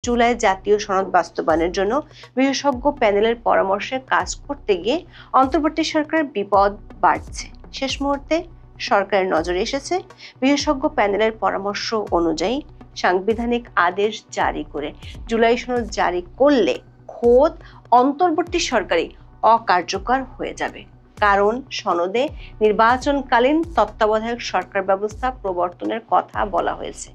জুলাই জাতীয় সনদ বাস্তবায়নের জন্য বিশেষজ্ঞ প্যানেলের পরামর্শে কাজ করতে গিয়ে অন্তর্বর্তী সরকারের বিপদ বাড়ছে। শেষ মুহূর্তে সরকারের নজরে এসেছে বিশেষজ্ঞ প্যানেলের পরামর্শ অনুযায়ী সাংবিধানিক আদেশ জারি করে জুলাই সনদ জারি করলে খোদ অন্তর্বর্তী সরকারই অকার্যকর হয়ে যাবে। কারণ সনদে নির্বাচনকালীন তত্ত্বাবধায়ক সরকার ব্যবস্থা প্রবর্তনের কথা বলা হয়েছে।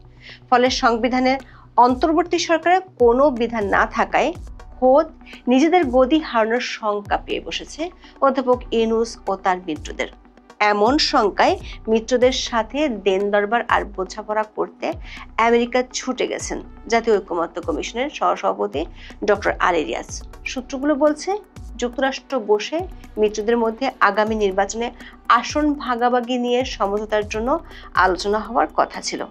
ফলে সংবিধানের অন্তর্বর্তী সরকারের কোনো বিধান না থাকায় খোদ নিজেদের গদি হারানোর শঙ্কা পেয়ে বসেছে অধ্যাপক ইউনূস ও তার মিত্রদের। এমন শঙ্কায় মিত্রদের সাথে দেন দরবার আর বোঝাপড়া করতে আমেরিকা ছুটে গেছেন জাতীয় ঐকমত্য কমিশনের সহসভাপতি ডক্টর আলী রিয়াজ। সূত্রগুলো বলছে যুক্তরাষ্ট্র বসে মিত্রদের মধ্যে আগামী নির্বাচনে আসন ভাগাভাগি নিয়ে সমঝোতার জন্য আলোচনা হওয়ার কথা ছিল,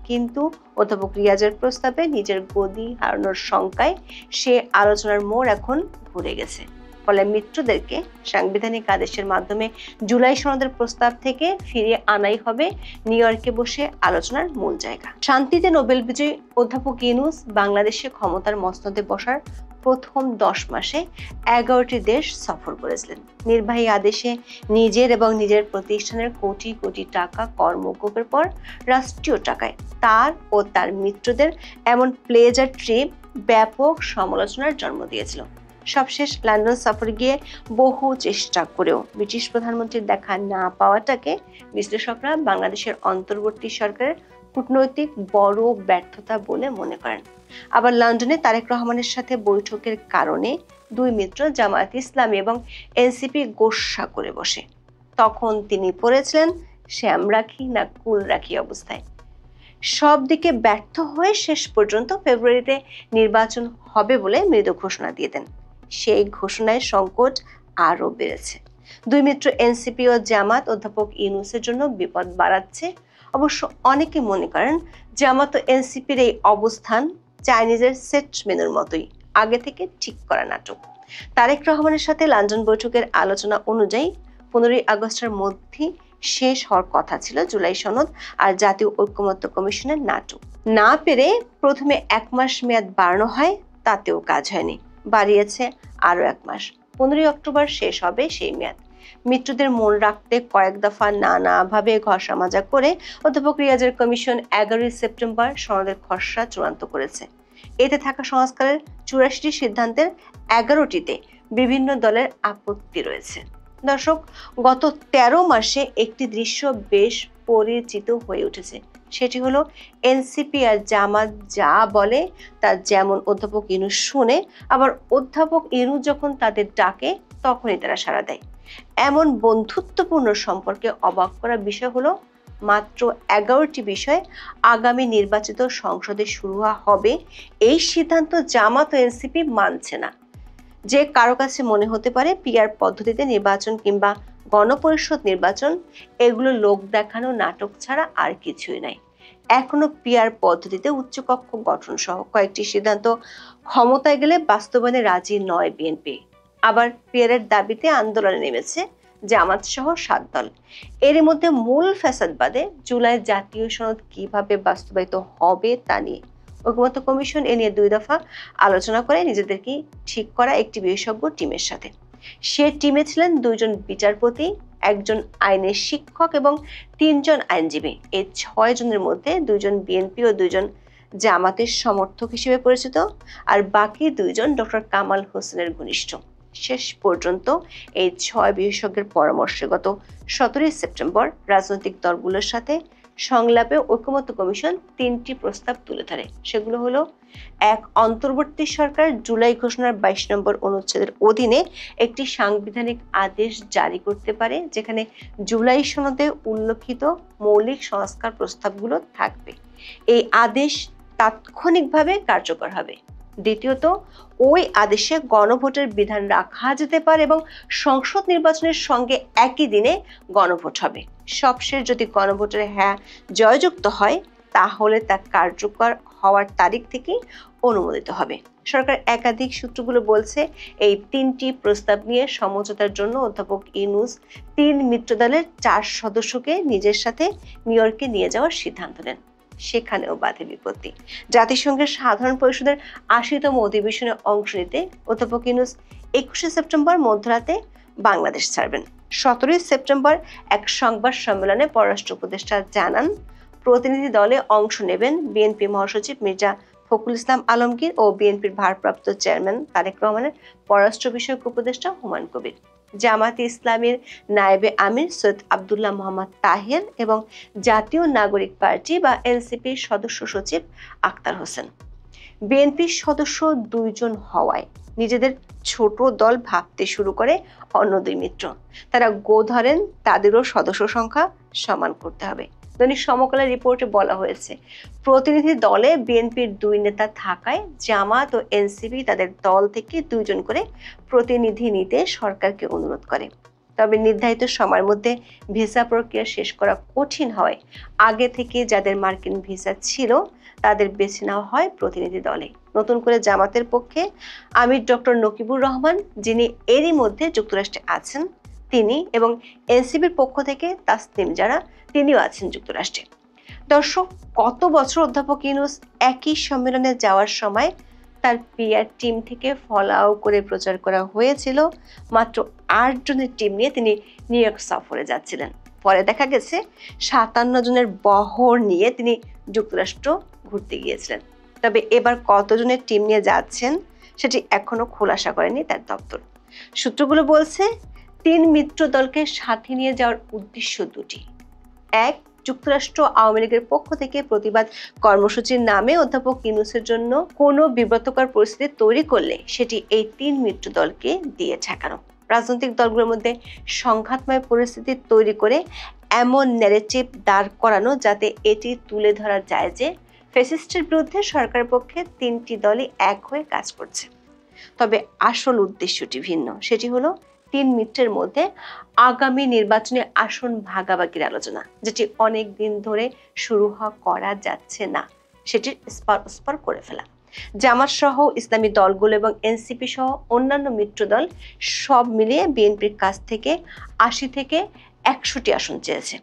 কিন্তু অধ্যাপক রিয়াজের প্রস্তাবে নিজের গদি হারানোর শঙ্কায় সে আলোচনার মোড় এখন ঘুরে গেছে। ফলে মিত্রদেরকে সাংবিধানিক আদেশের মাধ্যমে জুলাই সনদের প্রস্তাব থেকে ফিরিয়ে আনাই হবে নিউ ইয়র্কে বসে আলোচনার মূল জায়গা। শান্তিতে নোবেল বিজয়ী অধ্যাপক ইউনূস বাংলাদেশে ক্ষমতার মসনদে বসার প্রথম 10 মাসে 11টি দেশ সফর করেছিলেন। নির্বাহী আদেশে নিজের এবং নিজের প্রতিষ্ঠানের কোটি কোটি টাকা কর মওকুফের পর রাষ্ট্রীয় টাকায় তার ও তার মিত্রদের এমন প্লেজার ট্রিপ ব্যাপক সমালোচনার জন্ম দিয়েছিল। সবশেষ লন্ডন সফরে গিয়ে বহু চেষ্টা করেও ব্রিটিশ প্রধানমন্ত্রীর দেখা না পাওয়াটাকে বিশ্লেষকরা বাংলাদেশের অন্তর্বর্তী সরকারের কূটনৈতিক বড় ব্যর্থতা বলে মনে করেন। আবার লন্ডনে তারেক রহমানের সাথে বৈঠকের কারণে দুই মিত্র জামায়াত ইসলামী এবং এনসিপি গোস্বা করে বসে। তখন তিনি পড়েছিলেন শ্যাম রাখি না কুল রাখি অবস্থায়। সব দিকে ব্যর্থ হয়ে শেষ পর্যন্ত ফেব্রুয়ারিতে নির্বাচন হবে বলে মৃদু ঘোষণা দিয়ে দেন। সেই ঘোষণায় সংকট আরো বেড়েছে। দুই মিত্র এনসিপি ও জামাত অধ্যাপক ইউনূসের জন্য বিপদ বাড়াচ্ছে। অবশ্য অনেকে মনে করেন জামাত ও এনসিপির এই অবস্থান চাইনিজের সেট মেনুর মতোই, আগে থেকে ঠিক করা নাটক। তারেক রহমানের সাথে লন্ডন বৈঠকের আলোচনা অনুযায়ী 15ই আগস্টের মধ্যে শেষ হওয়ার কথা ছিল জুলাই সনদ আর জাতীয় ঐকমত্য কমিশনের নাটক। না পেরে প্রথমে 1 মাস মেয়াদ বাড়ানো হয়, তাতেও কাজ হয়নি, বাড়িয়েছে আরো 1 মাস। 15ই অক্টোবর শেষ হবে সেই মেয়াদ। মিত্রদের মন রাখতে কয়েক দফা নানাভাবে ঘষা মাজা করে অধ্যাপক রিয়াজের কমিশন 11ই সেপ্টেম্বর সনদের খসড়া চূড়ান্ত করেছে। এতে থাকা সংস্কারের 84টি সিদ্ধান্তের 11টিতে বিভিন্ন দলের আপত্তি রয়েছে। দর্শক, গত 13 মাসে একটি দৃশ্য বেশ পরিচিত হয়ে উঠেছে। সেটি হলো এনসিপি আর জামাত যা বলে তা যেমন অধ্যাপক ইউনূস শুনে, আবার অধ্যাপক ইউনূস যখন তাদের ডাকে তখনই তারা সাড়া দেয়। এমন বন্ধুত্বপূর্ণ সম্পর্কে অবাক করা বিষয় হলো মাত্র 11টি বিষয় আগামী নির্বাচিত সংসদে শুরু হবে এই সিদ্ধান্ত জামাত ও এনসিপি মানছে না। যে কারো কাছে মনে হতে পারে পিআর পদ্ধতিতে নির্বাচন কিংবা গণপরিষদ নির্বাচন এগুলো লোক দেখানো নাটক ছাড়া আর কিছুই নাই। এখনো পিআর পদ্ধতিতে উচ্চকক্ষ গঠন সহ কয়েকটি সিদ্ধান্ত ক্ষমতায় গেলে বাস্তবায়নে রাজি নয় বিএনপি। আবার পিআরের দাবিতে আন্দোলনে নেমেছে জামাত সহ 7 দল। এর মধ্যে মূল ফ্যাসাদবাদে জুলাই জাতীয় সনদ কিভাবে বাস্তবায়িত হবে তা নিয়ে ঐকমত্য কমিশন এ নিয়ে 2 দফা আলোচনা করে নিজেদেরকে ঠিক করা একটি বিশেষজ্ঞ টিমের সাথে। সে টিমে ছিলেন 2 জন বিচারপতি, 1 জন আইনের শিক্ষক এবং 3 জন আইনজীবী। এই 6 জনের মধ্যে 2 জন বিএনপি ও 2 জন জামাতের সমর্থক হিসেবে পরিচিত, আর বাকি 2 জন ডক্টর কামাল হোসেনের ঘনিষ্ঠ। শেষ পর্যন্ত এই 6 বিশেষজ্ঞের পরামর্শে গত 17ই সেপ্টেম্বর রাজনৈতিক দলগুলোর সাথে সংলাপে ঐকমত্য কমিশন 3টি প্রস্তাব তুলে ধরে। সেগুলো হলো 1, অন্তর্বর্তী সরকার জুলাই ঘোষণার 22 নম্বর অনুচ্ছেদের অধীনে একটি সাংবিধানিক আদেশ জারি করতে পারে যেখানে জুলাই সনদে উল্লেখিত মৌলিক সংস্কার প্রস্তাবগুলো থাকবে। এই আদেশ তাৎক্ষণিকভাবে কার্যকর হবে। দ্বিতীয়ত, ওই আদেশে গণভোটের বিধান রাখা যেতে পারে এবং সংসদ নির্বাচনের সঙ্গে একই দিনে গণভোট হবে। সবশেষ যদি গণভোটের হ্যাঁ জয়যুক্ত হয় তাহলে তা কার্যকর হওয়ার তারিখ থেকে অনুমোদিত হবে। সরকার একাধিক সূত্রগুলো বলছে এই 3টি প্রস্তাব নিয়ে সমঝোতার জন্য অধ্যাপক ইউনূস 3 মিত্রদলের 4 সদস্যকে নিজের সাথে নিউ ইয়র্কে নিয়ে যাওয়ার সিদ্ধান্ত নেন। সেখানেও বাধে বিপত্তি। জাতিসংঘের সাধারণ পরিষদের ৮০তম অধিবেশনে অংশ নিতে অধ্যাপক ইউনূস ২১শে সেপ্টেম্বর মধ্যরাতে বাংলাদেশ ছাড়বেন। ১৭ই সেপ্টেম্বর এক সংবাদ সম্মেলনে পররাষ্ট্র উপদেষ্টা জানান, প্রতিনিধি দলে অংশ নেবেন বিএনপি মহাসচিব মির্জা ফখরুল ইসলাম আলমগীর ও বিএনপির ভারপ্রাপ্ত চেয়ারম্যান তারেক রহমানের পররাষ্ট্র বিষয়ক উপদেষ্টা হুমায়ুন কবির, জামায়াতে ইসলামীর নায়েবে আমির সৈয়দ আব্দুল্লাহ মোহাম্মদ তাহের এবং জাতীয় নাগরিক পার্টি বা এনসিপির সদস্য সচিব আক্তার হোসেন। বিএনপির সদস্য ২ জন হওয়ায় নিজেদের ছোট দল ভাবতে শুরু করে অন্য ২ মিত্র। তারা গো ধরেন তাদেরও সদস্য সংখ্যা সমান করতে হবে। দৈনিক সমকালের রিপোর্টে বলা হয়েছে, প্রতিনিধি দলে বিএনপির ২ নেতা থাকায় জামাত ও এনসিপি তাদের দল থেকে ২ জন করে প্রতিনিধি নিতে সরকারকে অনুরোধ করে। তবে নির্ধারিত সময়ের মধ্যে ভিসা প্রক্রিয়া শেষ করা কঠিন হয় আগে থেকে যাদের মার্কিন ভিসা ছিল তাদের বেছে নেওয়া হয় প্রতিনিধি দলে। নতুন করে জামাতের পক্ষে আমির ডক্টর নকিবুর রহমান, যিনি এরই মধ্যে যুক্তরাষ্ট্রে আছেন, তিনি এবং এনসিপির পক্ষ থেকে তাসনিম যারা, তিনিও আছেন যুক্তরাষ্ট্রে। দর্শক, কত বছর অধ্যাপক ইউনূস একই সম্মেলনে যাওয়ার সময় তার পিআর টিম থেকে ফলাও করে প্রচার করা হয়েছিল মাত্র ৮ জনের টিম নিয়ে তিনি নিউ ইয়র্ক সফরে যাচ্ছিলেন। পরে দেখা গেছে ৫৭ জনের বহর নিয়ে তিনি যুক্তরাষ্ট্র ঘুরতে গিয়েছিলেন। তবে এবার কতজনের টিম নিয়ে যাচ্ছেন সেটি এখনো খোলাসা করেনি তার দপ্তর। সূত্রগুলো বলছে, ৩ মিত্র দলকে সাথে নিয়ে যাওয়ার উদ্দেশ্য দুটি। এক, যুক্তরাষ্ট্র আওয়ামী লীগের পক্ষ থেকে প্রতিবাদ কর্মসূচির নামে অধ্যাপক ইউনূসের জন্য কোনো বিব্রতকর পরিস্থিতি তৈরি করলে সেটি এই ৩ মিত্র দলকে দিয়ে ঠেকানো। রাজনৈতিক দলগুলোর মধ্যে সংঘাতময় পরিস্থিতি তৈরি করে এমন ন্যারেটিভ দাঁড় করানো যাতে এটি তুলে ধরা যায় যে ফ্যাসিস্টের বিরুদ্ধে সরকারের পক্ষে ৩টি দলই এক হয়ে কাজ করছে। তবে আসল উদ্দেশ্যটি ভিন্ন। সেটি হলো ৩ মিত্রের মধ্যে আগামী নির্বাচনে আসন ভাগাভাগির আলোচনা, যেটি অনেক দিন ধরে শুরু করা যাচ্ছে না, সেটি স্পর করে ফেলা। জামাত সহ ইসলামী দলগুলো এবং এনসিপি সহ অন্যান্য মিত্র দল সব মিলিয়ে বিএনপির কাছ থেকে ৮০ থেকে ১০০টি আসন চেয়েছে।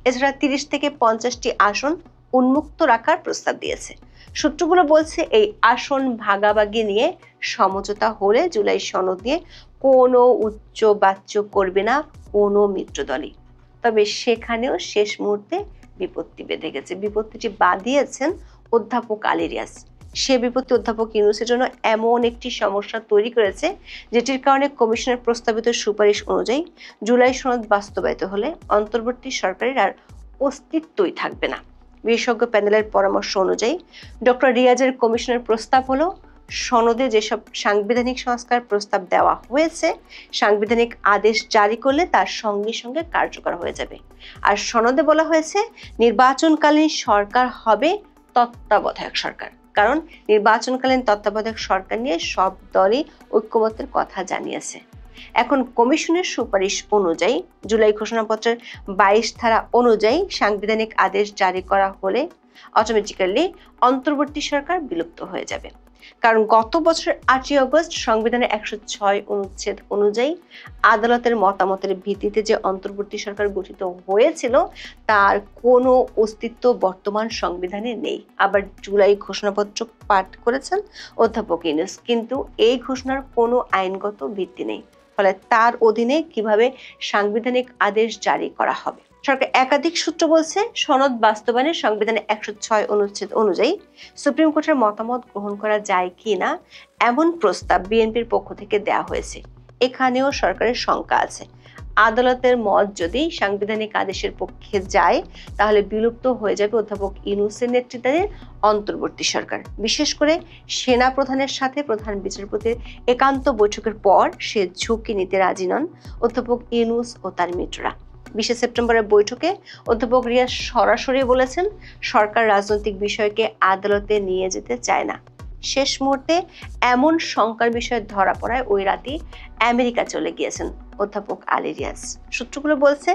এছাড়া ৩০ থেকে ৫০টি আসন উন্মুক্ত রাখার প্রস্তাব দিয়েছে। সূত্রগুলো বলছে, এই আসন ভাগাভাগি নিয়ে সমঝোতা হলে জুলাই সনদ নিয়ে কোনো উচ্চ বাচ্য করবে না কোনো মিত্র দলই। তবে সেখানেও শেষ মুহূর্তে বিপত্তি বেঁধে গেছে। বিপত্তিটি বাঁধিয়েছেন অধ্যাপক আলী রিয়াজ। সে বিপত্তি অধ্যাপক ইউনূসের জন্য এমন একটি সমস্যা তৈরি করেছে যেটির কারণে কমিশনের প্রস্তাবিত সুপারিশ অনুযায়ী জুলাই সনদ বাস্তবায়িত হলে অন্তর্বর্তী সরকারের আর অস্তিত্বই থাকবে না। বিশেষজ্ঞ প্যানেলের পরামর্শ অনুযায়ী ডক্টর রিয়াজের কমিশনের প্রস্তাব হলো, সনদে যেসব সাংবিধানিক সংস্কার প্রস্তাব দেওয়া হয়েছে সাংবিধানিক আদেশ জারি করলে তার সঙ্গে সঙ্গে কার্যকর হয়ে যাবে। আর সনদে বলা হয়েছে নির্বাচনকালীন সরকার হবে তত্ত্বাবধায়ক সরকার, কারণ নির্বাচনকালীন তত্ত্বাবধায়ক সরকার নিয়ে সব দলই ঐক্যমত্যের কথা জানিয়েছে। এখন কমিশনের সুপারিশ অনুযায়ী জুলাই ঘোষণাপত্রের ২২ ধারা অনুযায়ী সাংবিধানিক আদেশ জারি করা হলে অটোমেটিক্যালি অন্তর্বর্তী সরকার বিলুপ্ত হয়ে যাবে। কারণ গত বছর ৮ই অগস্ট সংবিধানের ১০৬ অনুচ্ছেদ অনুযায়ী আদালতের মতামতের ভিত্তিতে যে অন্তর্বর্তী সরকার গঠিত হয়েছিল তার কোনো অস্তিত্ব বর্তমান সংবিধানে নেই। আবার জুলাই ঘোষণাপত্র পাঠ করেছেন অধ্যাপক ইউনূস, কিন্তু এই ঘোষণার কোনো আইনগত ভিত্তি নেই। ফলে তার অধীনে কিভাবে সাংবিধানিক আদেশ জারি করা হবে? সরকার একাধিক সূত্র বলছে, সনদ বাস্তবায়নে সংবিধানের ১০৬ অনুচ্ছেদ অনুযায়ী সুপ্রিম কোর্টের মতামত গ্রহণ করা যায় কি না এমন প্রস্তাব বিএনপির পক্ষ থেকে দেওয়া হয়েছে। এখানেও সরকারের শঙ্কা আছে। আদালতের মত যদি সাংবিধানিক আদেশের পক্ষে যায় তাহলে বিলুপ্ত হয়ে যাবে অধ্যাপক ইউনূসের নেতৃত্বাধীন অন্তর্বর্তী সরকার। বিশেষ করে সেনা প্রধানের সাথে প্রধান বিচারপতির একান্ত বৈঠকের পর সে ঝুঁকি নিতে রাজি নন অধ্যাপক ইউনূস ও তার মিত্ররা। ২০ সেপ্টেম্বরের বৈঠকে অধ্যাপক রিয়াজ সরাসরি বলেছেন, সরকার রাজনৈতিক বিষয়কে আদালতে নিয়ে যেতে চায় না। শেষ মুহূর্তে এমন শঙ্কার বিষয় ধরা পড়ায় ওই রাতে আমেরিকা চলে গিয়েছেন অধ্যাপক আলী রিয়াজ। সূত্রগুলো বলছে,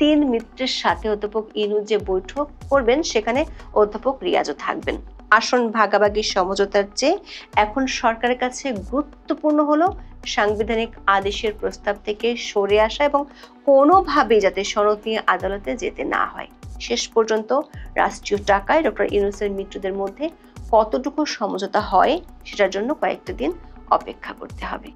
৩ মিত্রের সাথে অধ্যাপক ইউনূস যে বৈঠক করবেন সেখানে অধ্যাপক রিয়াজও থাকবেন। আসন ভাগাভাগির সমঝোতার চেয়ে এখন সরকারের কাছে গুরুত্বপূর্ণ হলো সাংবিধানিক আদেশের প্রস্তাব থেকে সরে আসা এবং কোনোভাবেই যাতে সনদ নিয়ে আদালতে যেতে না হয়। শেষ পর্যন্ত রাষ্ট্রীয় টাকায় ডক্টর ইউনূসের মিত্রদের মধ্যে কতটুকু সমঝোতা হয় সেটার জন্য কয়েকটা দিন অপেক্ষা করতে হবে।